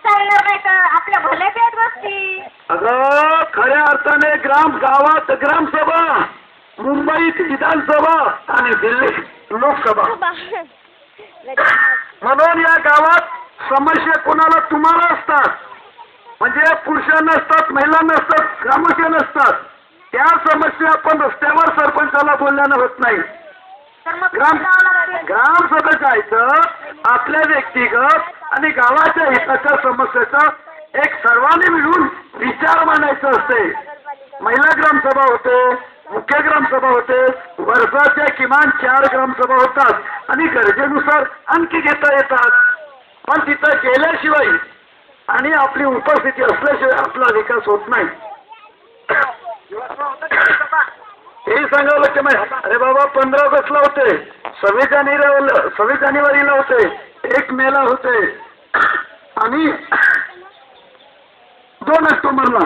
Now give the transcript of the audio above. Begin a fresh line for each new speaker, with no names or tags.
चालणार नाही तर आपल्या भल्या पेट बसती.
अगं खऱ्या अर्थाने गावात ग्रामसभा, मुंबईत विधानसभा आणि दिल्लीत लोकसभा. म्हणून या गावात समस्या कोणाला तुम्हाला असतात, म्हणजे पुरुष नसतात, महिला नसतात, ग्रामस्थ नसतात. त्या समस्या आपण रस्त्यावर सरपंचाला बोलल्यानं होत नाही.
तर मग
ग्रामसभेत जायचं, आपल्या व्यक्तिगत आणि गावाच्या हिताच्या समस्याचा एक सर्वांनी मिळून विचार मांडायचा असते. महिला ग्रामसभा होते, मुख्य ग्रामसभा होते, वर्षाच्या किमान 4 ग्रामसभा होतात आणि गरजेनुसार आणखी घेता येतात. पण तिथं गेल्याशिवाय आणि आपली उपस्थिती असल्याशिवाय आपला विकास होत नाही. हे सांगावं लागतं माहिती. अरे बाबा 15 ऑगस्टला होते, 26 जानेवारीला होते, 1 मेला होते आणि 2 ऑक्टोबरला